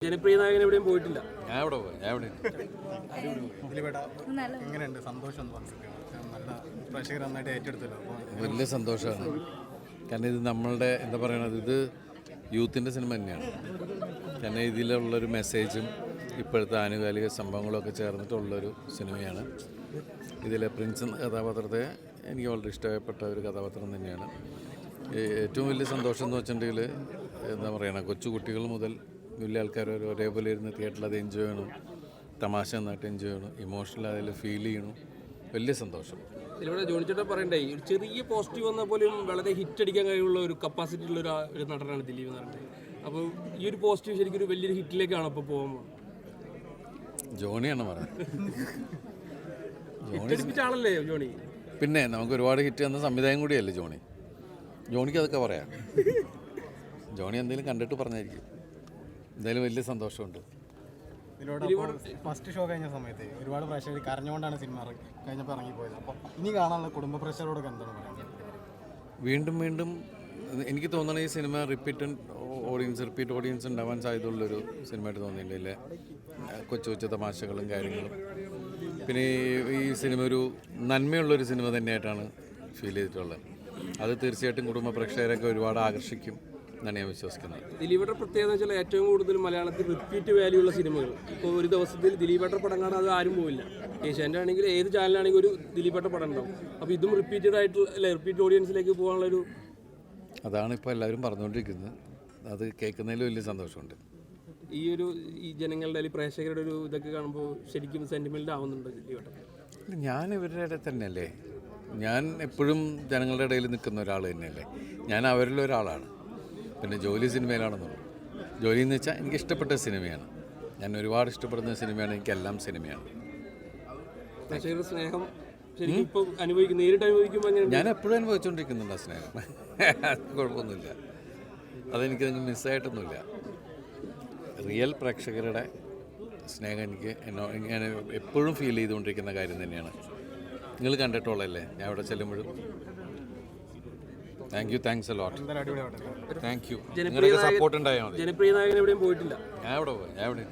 ജനപ്രിയ നായകൻ എവിടെയും പോയിട്ടില്ല. എങ്ങനെയുണ്ട് സന്തോഷം? നല്ല പ്രേക്ഷകർ നന്നായിട്ട് ഏറ്റെടുത്തല്ലോ. വലിയ സന്തോഷമാണ്. കാരണം ഇത് നമ്മളുടെ എന്താ പറയണത്, ഇത് യൂത്തിൻ്റെ സിനിമ തന്നെയാണ്. കാരണം ഇതിലുള്ളൊരു മെസ്സേജും ഇപ്പോഴത്തെ ആനുകാലിക സംഭവങ്ങളൊക്കെ ചേർന്നിട്ടുള്ളൊരു സിനിമയാണ്. ഇതിലെ പ്രിൻസ് എന്ന കഥാപാത്രത്തെ എനിക്ക് വളരെ ഇഷ്ടപ്പെട്ട ഒരു കഥാപാത്രം തന്നെയാണ്. ഏറ്റവും വലിയ സന്തോഷം എന്ന് വെച്ചിട്ടുണ്ടെങ്കിൽ എന്താ പറയണ, കൊച്ചു കുട്ടികൾ മുതൽ വലിയ ആൾക്കാർ ഒരേപോലെ ഇരുന്ന് തിയേറ്ററിൽ അത് എൻജോയ് ചെയ്യണം, തമാശ നന്നായിട്ട് എൻജോയ് ചെയ്യണം, ഇമോഷണൽ അതിൽ ഫീൽ ചെയ്യണം. വലിയ സന്തോഷം. ഇതിലൂടെ ജോണി ചേട്ടൻ പറയണ്ടേ, ഒരു ചെറിയ പോസിറ്റീവ് വന്നാൽ പോലും വളരെ ഹിറ്റ് അടിക്കാൻ കഴിയുള്ള ഒരു കപ്പാസിറ്റി ഉള്ള ഒരു നടനാണ് ദിലീപ് എന്ന് പറയുന്നത്. അപ്പോൾ ഈ ഒരു പോസിറ്റീവ് ശരിക്കും ഒരു വലിയൊരു ഹിറ്റിലേക്കാണ് അപ്പോൾ പോകുമ്പോൾ. ജോണിയാണ് പറയുന്നത്. ഹിറ്റ് ആളല്ലേ ജോണി? പിന്നെ നമുക്ക് ഒരുപാട് ഹിറ്റ് തന്ന സംവിധായകം കൂടിയല്ലേ ജോണി. ജോണിക്ക് അതൊക്കെ പറയാം. ജോണി എന്തെങ്കിലും കണ്ടിട്ട് പറഞ്ഞായിരിക്കും. എന്തായാലും വലിയ സന്തോഷമുണ്ട്. ഫസ്റ്റ് ഷോ കഴിഞ്ഞ സമയത്ത് ഒരുപാട് പ്രേക്ഷകർ കരഞ്ഞുകൊണ്ടാണ് സിനിമ കഴിഞ്ഞപ്പോൾ ഇറങ്ങിപ്പോയത്. അപ്പോൾ ഇനി കാണാനുള്ള കുടുംബ പ്രേക്ഷകരോടൊക്കെ എന്താണ് പറയുന്നത്? വീണ്ടും വീണ്ടും എനിക്ക് തോന്നുന്നത് ഈ സിനിമ റിപ്പീറ്റ് ഓഡിയൻസ് ഉണ്ടാവാൻ സാധ്യതയുള്ളൊരു സിനിമയായിട്ട് തോന്നിയിട്ടില്ലേ. കൊച്ചു കൊച്ചു തമാശകളും കാര്യങ്ങളും. പിന്നെ ഈ സിനിമ ഒരു നന്മയുള്ളൊരു സിനിമ തന്നെയായിട്ടാണ് ഫീൽ ചെയ്തിട്ടുള്ളത്. അത് തീർച്ചയായിട്ടും കുടുംബ പ്രേക്ഷകരൊക്കെ ഒരുപാട് ആകർഷിക്കും എന്നാണ് ഞാൻ വിശ്വസിക്കുന്നത്. ദിലീപേട്ടർ പ്രത്യേകത വെച്ചാൽ ഏറ്റവും കൂടുതൽ മലയാളത്തിൽ റിപ്പീറ്റ് വാല്യൂ ഉള്ള സിനിമകൾ. ഇപ്പോൾ ഒരു ദിവസത്തിൽ ദിലീപേട്ടർ പടം കാണാതെ ആരും പോവില്ല. ഏഷ്യാൻ്റെ ആണെങ്കിൽ ഏത് ചാനലാണെങ്കിൽ ഒരു ദിലീപേട്ടർ പടം ഉണ്ടാവും. അപ്പോൾ ഇതും റിപ്പീറ്റഡ് ആയിട്ട് അല്ലെ, റിപ്പീറ്റ് ഓഡിയൻസിലേക്ക് പോകാനുള്ളൊരു അതാണ് ഇപ്പോൾ എല്ലാവരും പറഞ്ഞുകൊണ്ടിരിക്കുന്നത്. അത് കേൾക്കുന്നതിൽ വലിയ സന്തോഷമുണ്ട്. ഈ ജനങ്ങളുടെ പ്രേക്ഷകരുടെ ഒരു ഇതൊക്കെ കാണുമ്പോൾ ശരിക്കും സെൻറ്റിമെൻ്റ് ആവുന്നുണ്ട് ദിലീപേട്ടർ. ഞാൻ ഇവരുടെ ഇടയിൽ തന്നെയല്ലേ. ഞാൻ എപ്പോഴും ജനങ്ങളുടെ ഇടയിൽ നിൽക്കുന്ന ഒരാൾ തന്നെയല്ലേ. ഞാൻ അവരിലൊരാളാണ്. പിന്നെ ജോലി സിനിമയിലാണെന്നുള്ളൂ. ജോലി എന്ന് വെച്ചാൽ എനിക്ക് ഇഷ്ടപ്പെട്ട സിനിമയാണ്. ഞാൻ ഒരുപാട് ഇഷ്ടപ്പെടുന്ന സിനിമയാണ്. എനിക്കെല്ലാം സിനിമയാണ്. പ്രേക്ഷകരുടെ സ്നേഹം ശരിക്കും ഇപ്പോൾ നേരിട്ട് അനുഭവിക്കുമ്പോൾ ഞാൻ എപ്പോഴും അനുഭവിച്ചുകൊണ്ടിരിക്കുന്നുണ്ട് ആ സ്നേഹം. കുഴപ്പമൊന്നുമില്ല. അതെനിക്ക് മിസ്സായിട്ടൊന്നുമില്ല. റിയൽ പ്രേക്ഷകരുടെ സ്നേഹം എനിക്ക് ഞാൻ എപ്പോഴും ഫീൽ ചെയ്തുകൊണ്ടിരിക്കുന്ന കാര്യം തന്നെയാണ്. നിങ്ങൾ കണ്ടിട്ടുള്ളതല്ലേ ഞാൻ ഇവിടെ ചെല്ലുമ്പോഴും. Thank you, thanks a lot. Thank you. നിങ്ങളുടെ സപ്പോർട്ട് ഉണ്ടായാൽ മതി. ജനപ്രിയ നായകൻ എവിടെയും പോയിട്ടില്ല. ഞാൻ എവിടെ